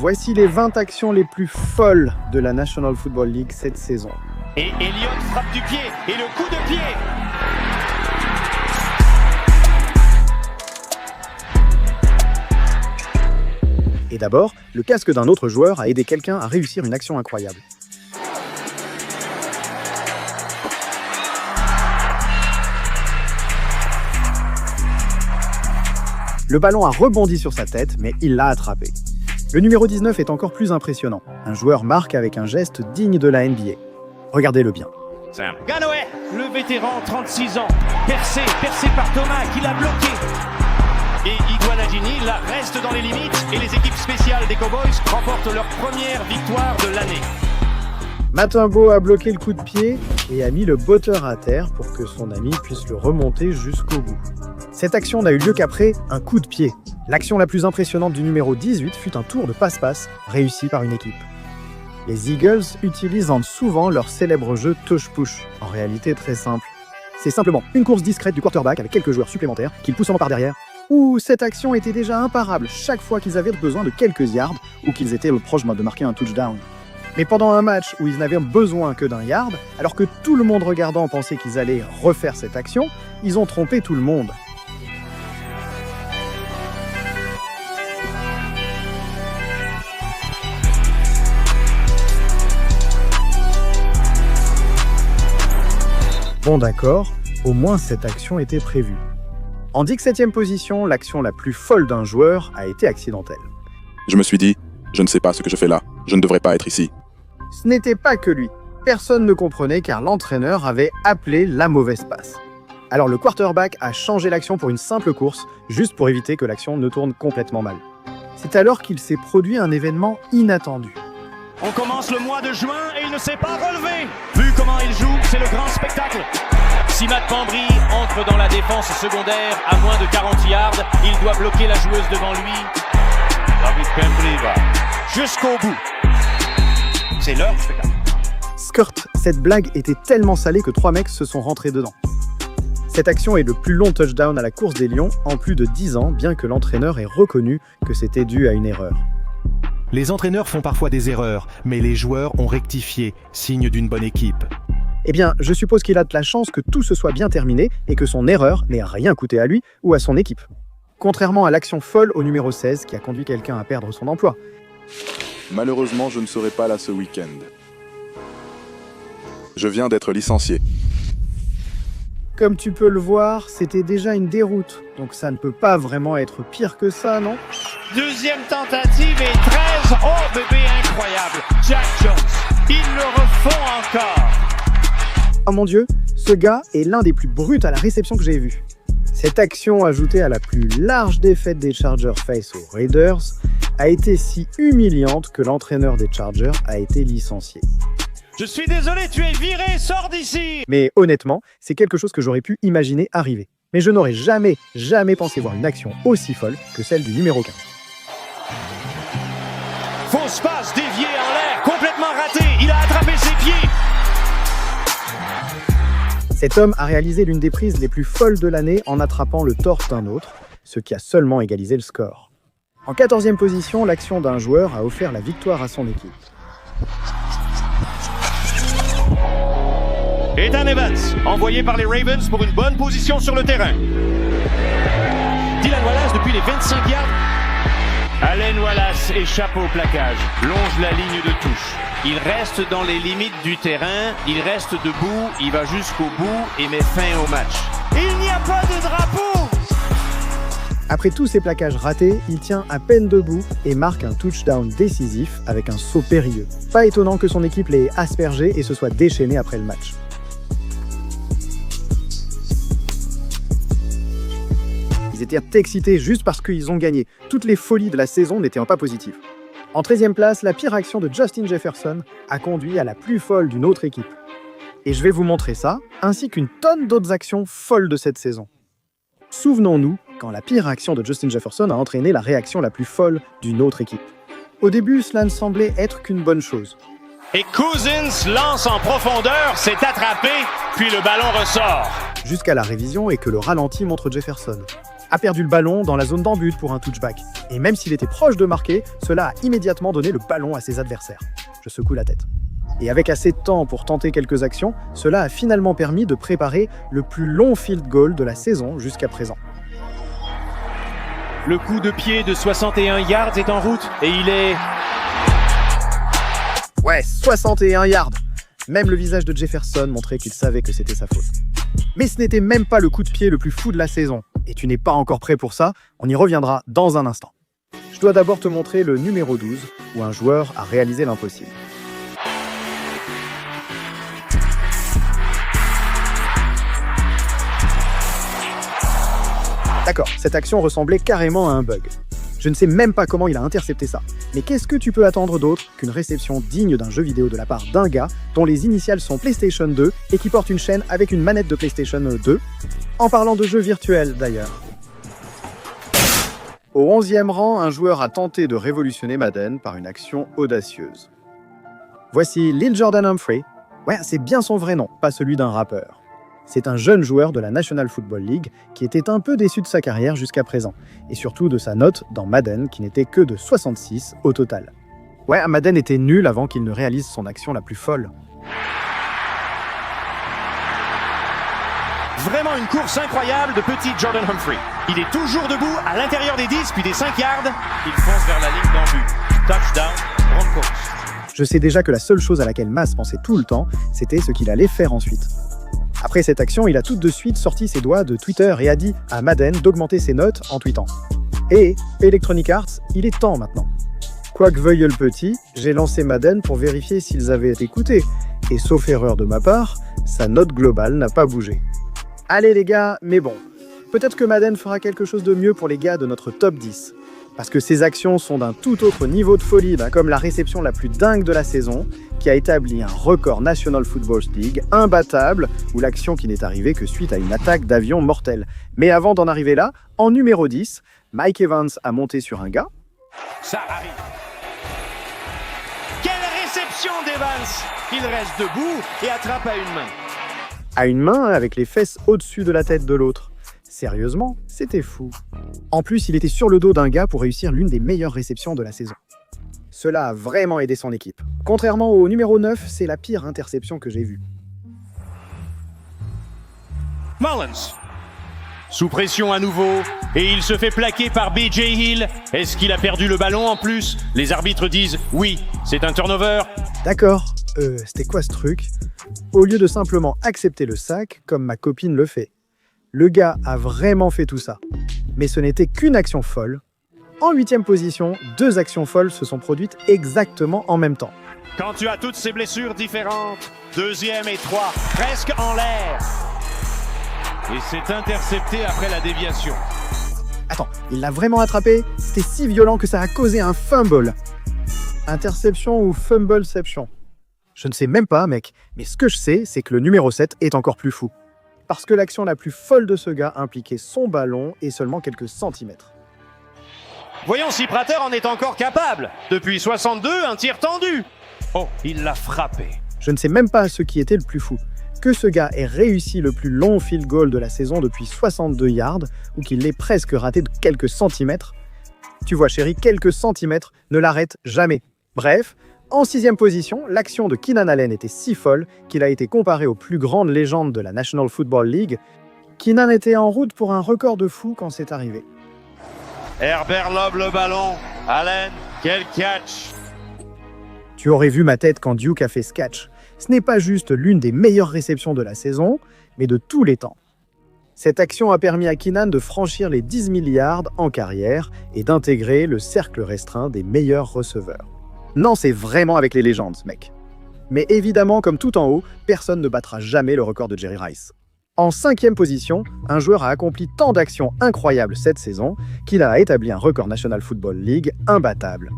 Voici les 20 actions les plus folles de la National Football League cette saison. Et Elliott frappe du pied, et le coup de pied. Et d'abord, le casque d'un autre joueur a aidé quelqu'un à réussir une action incroyable. Le ballon a rebondi sur sa tête, mais il l'a attrapé. Le numéro 19 est encore plus impressionnant. Un joueur marque avec un geste digne de la NBA. Regardez-le bien. Galloway, le vétéran, 36 ans, percé par Thomas qui l'a bloqué. Et Iguanadini, là, reste dans les limites et les équipes spéciales des Cowboys remportent leur première victoire de l'année. Matumbo a bloqué le coup de pied et a mis le botteur à terre pour que son ami puisse le remonter jusqu'au bout. Cette action n'a eu lieu qu'après un coup de pied. L'action la plus impressionnante du numéro 18 fut un tour de passe-passe réussi par une équipe. Les Eagles utilisent souvent leur célèbre jeu touch-push, en réalité très simple. C'est simplement une course discrète du quarterback avec quelques joueurs supplémentaires qui le poussent par derrière, où cette action était déjà imparable chaque fois qu'ils avaient besoin de quelques yards ou qu'ils étaient proches de marquer un touchdown. Mais pendant un match où ils n'avaient besoin que d'un yard, alors que tout le monde regardant pensait qu'ils allaient refaire cette action, ils ont trompé tout le monde. Bon d'accord, au moins cette action était prévue. En 17e position, l'action la plus folle d'un joueur a été accidentelle. Je me suis dit, je ne sais pas ce que je fais là, je ne devrais pas être ici. Ce n'était pas que lui. Personne ne comprenait car l'entraîneur avait appelé la mauvaise passe. Alors le quarterback a changé l'action pour une simple course, juste pour éviter que l'action ne tourne complètement mal. C'est alors qu'il s'est produit un événement inattendu. On commence le mois de juin et il ne s'est pas relevé. Vu comment il joue, c'est le grand spectacle. Si Matt Pambry entre dans la défense secondaire à moins de 40 yards, il doit bloquer la joueuse devant lui. David Pambry va jusqu'au bout. C'est leur spectacle. Skirt, cette blague était tellement salée que 3 mecs se sont rentrés dedans. Cette action est le plus long touchdown à la course des Lions en plus de 10 ans, bien que l'entraîneur ait reconnu que c'était dû à une erreur. Les entraîneurs font parfois des erreurs, mais les joueurs ont rectifié, signe d'une bonne équipe. Eh bien, je suppose qu'il a de la chance que tout se soit bien terminé et que son erreur n'ait rien coûté à lui ou à son équipe. Contrairement à l'action folle au numéro 16 qui a conduit quelqu'un à perdre son emploi. Malheureusement, je ne serai pas là ce week-end. Je viens d'être licencié. Comme tu peux le voir, c'était déjà une déroute, donc ça ne peut pas vraiment être pire que ça, non? Deuxième tentative et 13. Oh bébé, incroyable. Jack Jones, ils le refont encore. Oh mon Dieu, ce gars est l'un des plus bruts à la réception que j'ai vu. Cette action, ajoutée à la plus large défaite des Chargers face aux Raiders, a été si humiliante que l'entraîneur des Chargers a été licencié. Je suis désolé, tu es viré, sors d'ici. Mais honnêtement, c'est quelque chose que j'aurais pu imaginer arriver. Mais je n'aurais jamais pensé voir une action aussi folle que celle du numéro 15. Fausse passe, déviée en l'air, complètement ratée, il a attrapé ses pieds. Cet homme a réalisé l'une des prises les plus folles de l'année en attrapant le torse d'un autre, ce qui a seulement égalisé le score. En 14e position, l'action d'un joueur a offert la victoire à son équipe. Ethan Evans, envoyé par les Ravens pour une bonne position sur le terrain. Dylan Wallace depuis les 25 yards. Allen Wallace échappe au plaquage, longe la ligne de touche. Il reste dans les limites du terrain, il reste debout, il va jusqu'au bout et met fin au match. Il n'y a pas de drapeau! Après tous ces plaquages ratés, il tient à peine debout et marque un touchdown décisif avec un saut périlleux. Pas étonnant que son équipe l'ait aspergé et se soit déchaînée après le match. Ils étaient excités juste parce qu'ils ont gagné. Toutes les folies de la saison n'étaient pas positives. En 13e place, la pire action de Justin Jefferson a conduit à la plus folle d'une autre équipe. Et je vais vous montrer ça, ainsi qu'une tonne d'autres actions folles de cette saison. Souvenons-nous quand la pire action de Justin Jefferson a entraîné la réaction la plus folle d'une autre équipe. Au début, cela ne semblait être qu'une bonne chose. Et Cousins lance en profondeur, c'est attrapé, puis le ballon ressort. Jusqu'à la révision et que le ralenti montre Jefferson. a perdu le ballon dans la zone d'en-but pour un touchback. Et même s'il était proche de marquer, cela a immédiatement donné le ballon à ses adversaires. Je secoue la tête. Et avec assez de temps pour tenter quelques actions, cela a finalement permis de préparer le plus long field goal de la saison jusqu'à présent. Le coup de pied de 61 yards est en route et il est... Ouais, 61 yards. Même le visage de Jefferson montrait qu'il savait que c'était sa faute. Mais ce n'était même pas le coup de pied le plus fou de la saison. Et tu n'es pas encore prêt pour ça, on y reviendra dans un instant. Je dois d'abord te montrer le numéro 12, où un joueur a réalisé l'impossible. D'accord, cette action ressemblait carrément à un bug. Je ne sais même pas comment il a intercepté ça. Mais qu'est-ce que tu peux attendre d'autre qu'une réception digne d'un jeu vidéo de la part d'un gars dont les initiales sont PlayStation 2 et qui porte une chaîne avec une manette de PlayStation 2? En parlant de jeux virtuels d'ailleurs. Au 11e rang, un joueur a tenté de révolutionner Madden par une action audacieuse. Voici Lil Jordan Humphrey. Ouais, c'est bien son vrai nom, pas celui d'un rappeur. C'est un jeune joueur de la National Football League qui était un peu déçu de sa carrière jusqu'à présent, et surtout de sa note dans Madden qui n'était que de 66 au total. Ouais, Madden était nul avant qu'il ne réalise son action la plus folle. Vraiment une course incroyable de petit Jordan Humphrey. Il est toujours debout à l'intérieur des 10 puis des 5 yards. Il fonce vers la ligne d'en-but. Touchdown, Broncos. Je sais déjà que la seule chose à laquelle Mas pensait tout le temps, c'était ce qu'il allait faire ensuite. Après cette action, il a tout de suite sorti ses doigts de Twitter et a dit à Madden d'augmenter ses notes en tweetant. Et Electronic Arts, il est temps maintenant. Quoi que veuille le petit, j'ai lancé Madden pour vérifier s'ils avaient écouté. Et sauf erreur de ma part, sa note globale n'a pas bougé. Allez les gars, mais bon, peut-être que Madden fera quelque chose de mieux pour les gars de notre top 10. Parce que ces actions sont d'un tout autre niveau de folie, comme la réception la plus dingue de la saison, qui a établi un record National Football League imbattable, ou l'action qui n'est arrivée que suite à une attaque d'avion mortelle. Mais avant d'en arriver là, en numéro 10, Mike Evans a monté sur un gars. Ça arrive. Quelle réception d'Evans! Il reste debout et attrape à une main. À une main, avec les fesses au-dessus de la tête de l'autre. Sérieusement, c'était fou. En plus, il était sur le dos d'un gars pour réussir l'une des meilleures réceptions de la saison. Cela a vraiment aidé son équipe. Contrairement au numéro 9, c'est la pire interception que j'ai vue. Mullins. Sous pression à nouveau, et il se fait plaquer par B.J. Hill. Est-ce qu'il a perdu le ballon en plus? Les arbitres disent oui, c'est un turnover. D'accord, c'était quoi ce truc? Au lieu de simplement accepter le sac, comme ma copine le fait. Le gars a vraiment fait tout ça. Mais ce n'était qu'une action folle. En 8e position, 2 actions folles se sont produites exactement en même temps. Quand tu as toutes ces blessures différentes, 2e et 3, presque en l'air. Et c'est intercepté après la déviation. Attends, il l'a vraiment attrapé? C'était si violent que ça a causé un fumble. Interception ou fumbleception? Je ne sais même pas, mec, mais ce que je sais, c'est que le numéro 7 est encore plus fou. Parce que l'action la plus folle de ce gars impliquait son ballon et seulement quelques centimètres. Voyons si Prater en est encore capable. Depuis 62, un tir tendu. Oh, il l'a frappé. Je ne sais même pas ce qui était le plus fou. Que ce gars ait réussi le plus long field goal de la saison depuis 62 yards, ou qu'il l'ait presque raté de quelques centimètres. Tu vois chérie, quelques centimètres ne l'arrêtent jamais. Bref, en 6e position, l'action de Keenan Allen était si folle qu'il a été comparé aux plus grandes légendes de la National Football League. Keenan était en route pour un record de fou quand c'est arrivé. Herbert lobe le ballon. Allen, quel catch! Tu aurais vu ma tête quand Duke a fait ce catch. Ce n'est pas juste l'une des meilleures réceptions de la saison, mais de tous les temps. Cette action a permis à Keenan de franchir les 10 000 yards en carrière et d'intégrer le cercle restreint des meilleurs receveurs. Non, c'est vraiment avec les légendes, mec. Mais évidemment, comme tout en haut, personne ne battra jamais le record de Jerry Rice. En 5e position, un joueur a accompli tant d'actions incroyables cette saison qu'il a établi un record National Football League imbattable.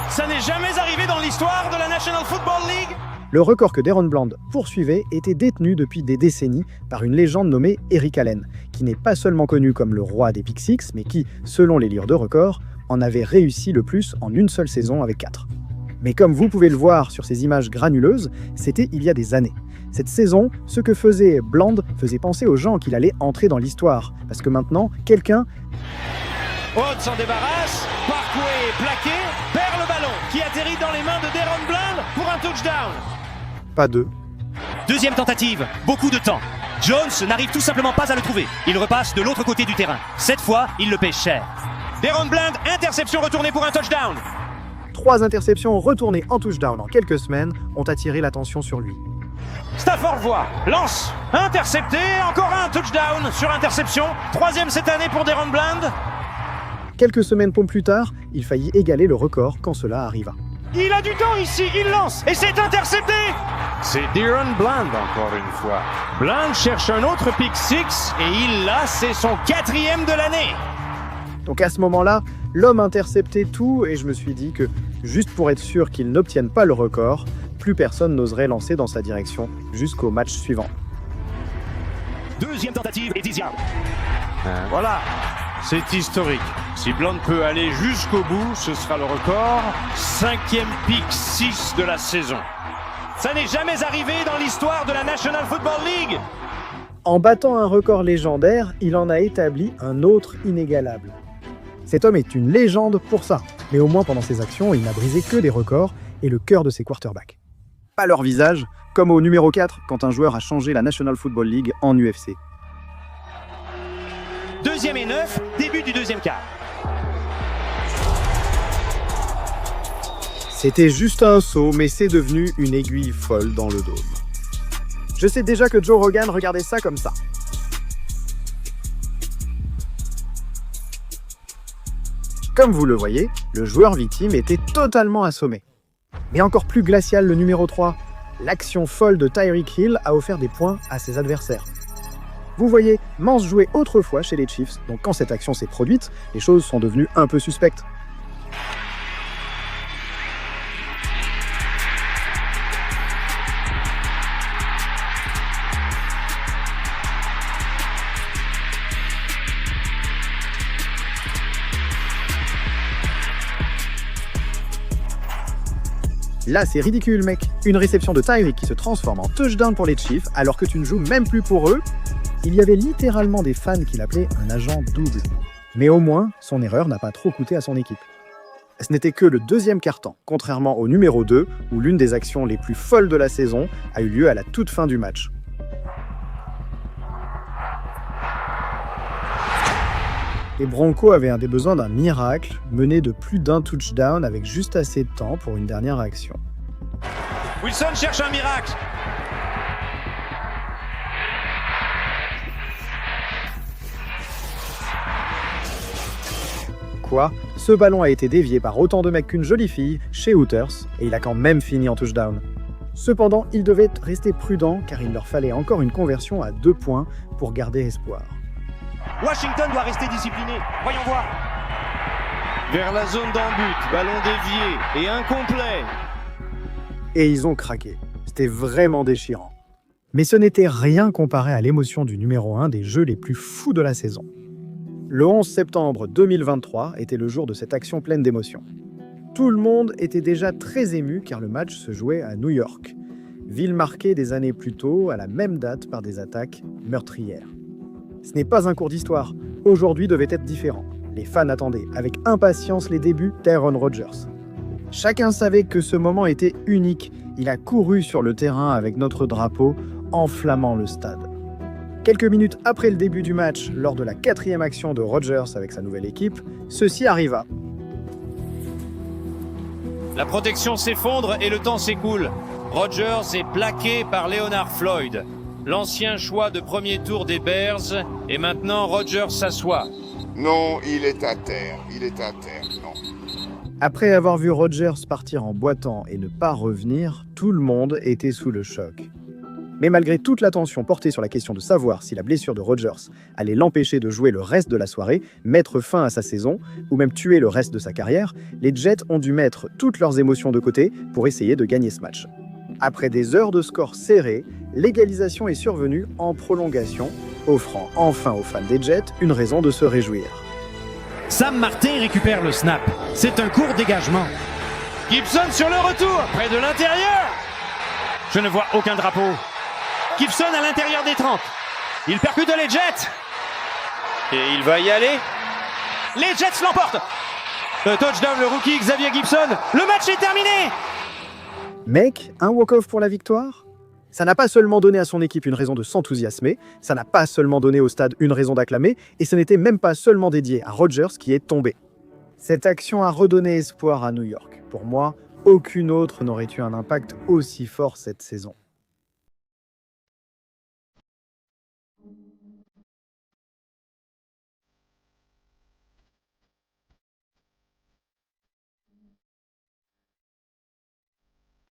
Ça n'est jamais arrivé dans l'histoire de la National Football League. Le record que Deron Bland poursuivait était détenu depuis des décennies par une légende nommée Eric Allen, qui n'est pas seulement connu comme le roi des pick six, mais qui, selon les livres de records, en avait réussi le plus en une seule saison avec 4. Mais comme vous pouvez le voir sur ces images granuleuses, c'était il y a des années. Cette saison, ce que faisait Bland faisait penser aux gens qu'il allait entrer dans l'histoire. Parce que maintenant, quelqu'un... Odd s'en débarrasse, Parkway est plaqué, perd le ballon, qui atterrit dans les mains de Deron Bland pour un touchdown. Pas deux. Deuxième tentative, beaucoup de temps. Jones n'arrive tout simplement pas à le trouver. Il repasse de l'autre côté du terrain. Cette fois, il le paie cher. Deron Bland, interception retournée pour un touchdown. 3 interceptions retournées en touchdown en quelques semaines ont attiré l'attention sur lui. Stafford voit, lance, intercepté, encore un touchdown sur interception. 3e cette année pour Deron Bland. Quelques semaines plus tard, il faillit égaler le record quand cela arriva. Il a du temps ici, il lance et c'est intercepté. C'est Deron Bland encore une fois. Bland cherche un autre pick six et il l'a, c'est son 4e de l'année. Donc à ce moment-là, l'homme interceptait tout et je me suis dit que, juste pour être sûr qu'il n'obtienne pas le record, plus personne n'oserait lancer dans sa direction jusqu'au match suivant. Deuxième tentative et 10 yards. Voilà, c'est historique. Si Bland peut aller jusqu'au bout, ce sera le record. 5e pick 6 de la saison. Ça n'est jamais arrivé dans l'histoire de la National Football League. En battant un record légendaire, il en a établi un autre inégalable. Cet homme est une légende pour ça, mais au moins pendant ses actions, il n'a brisé que des records et le cœur de ses quarterbacks. Pas leur visage, comme au numéro 4 quand un joueur a changé la National Football League en UFC. 2e et 9, début du deuxième quart. C'était juste un saut, mais c'est devenu une aiguille folle dans le dôme. Je sais déjà que Joe Rogan regardait ça comme ça. Comme vous le voyez, le joueur victime était totalement assommé. Mais encore plus glacial, le numéro 3. L'action folle de Tyreek Hill a offert des points à ses adversaires. Vous voyez, Mance jouait autrefois chez les Chiefs, donc quand cette action s'est produite, les choses sont devenues un peu suspectes. Là, c'est ridicule, mec. Une réception de Tyreek qui se transforme en touchdown pour les Chiefs alors que tu ne joues même plus pour eux. Il y avait littéralement des fans qui l'appelaient un agent double. Mais au moins, son erreur n'a pas trop coûté à son équipe. Ce n'était que le deuxième quart-temps, contrairement au numéro 2, où l'une des actions les plus folles de la saison a eu lieu à la toute fin du match. Les Broncos avaient besoin d'un miracle, mené de plus d'un touchdown avec juste assez de temps pour une dernière action. Wilson cherche un miracle. Quoi ? Ce ballon a été dévié par autant de mecs qu'une jolie fille chez Hooters et il a quand même fini en touchdown. Cependant, il devait rester prudent car il leur fallait encore une conversion à 2 points pour garder espoir. Washington doit rester discipliné. Voyons voir. Vers la zone d'en-but, ballon dévié et incomplet. Et ils ont craqué. C'était vraiment déchirant. Mais ce n'était rien comparé à l'émotion du numéro 1 des jeux les plus fous de la saison. Le 11 septembre 2023 était le jour de cette action pleine d'émotions. Tout le monde était déjà très ému car le match se jouait à New York, ville marquée des années plus tôt à la même date par des attaques meurtrières. Ce n'est pas un cours d'histoire. Aujourd'hui devait être différent. Les fans attendaient avec impatience les débuts d'Aaron Rodgers. Chacun savait que ce moment était unique. Il a couru sur le terrain avec notre drapeau, enflammant le stade. Quelques minutes après le début du match, lors de la 4e action de Rodgers avec sa nouvelle équipe, ceci arriva. La protection s'effondre et le temps s'écoule. Rodgers est plaqué par Leonard Floyd. L'ancien choix de premier tour des Bears, et maintenant Rodgers s'assoit. Non, il est à terre, non. Après avoir vu Rodgers partir en boitant et ne pas revenir, tout le monde était sous le choc. Mais malgré toute l'attention portée sur la question de savoir si la blessure de Rodgers allait l'empêcher de jouer le reste de la soirée, mettre fin à sa saison, ou même tuer le reste de sa carrière, les Jets ont dû mettre toutes leurs émotions de côté pour essayer de gagner ce match. Après des heures de score serré, l'égalisation est survenue en prolongation, offrant enfin aux fans des Jets une raison de se réjouir. Sam Martin récupère le snap. C'est un court dégagement. Gibson sur le retour, près de l'intérieur. Je ne vois aucun drapeau. Gibson à l'intérieur des 30. Il percute les Jets. Et il va y aller. Les Jets l'emportent. Le touchdown, le rookie Xavier Gibson. Le match est terminé. Mec, un walk-off pour la victoire? Ça n'a pas seulement donné à son équipe une raison de s'enthousiasmer, ça n'a pas seulement donné au stade une raison d'acclamer, et ce n'était même pas seulement dédié à Rodgers qui est tombé. Cette action a redonné espoir à New York. Pour moi, aucune autre n'aurait eu un impact aussi fort cette saison.